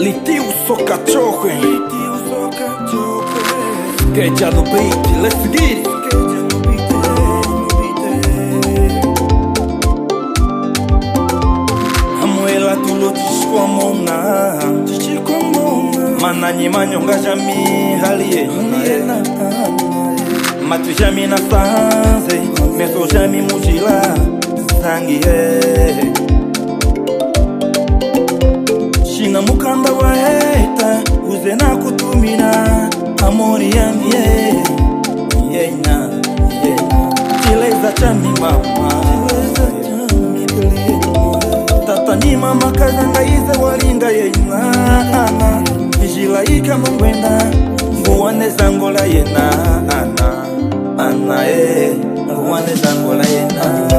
Litiu soka chokwe Keja no beat, let's get it. Amuela tulo tishkomona Mananyi manyonga jami halie Matu jami na sanze Meso jami mujila Zangi Shina mukanda wa heta Uzena kutumina Amori yami Yena Chileza chami mama Tata ni mama kazanga ize walinga yena Jilaika mungwenda Nguwane zangola yena Nguwane zangola yena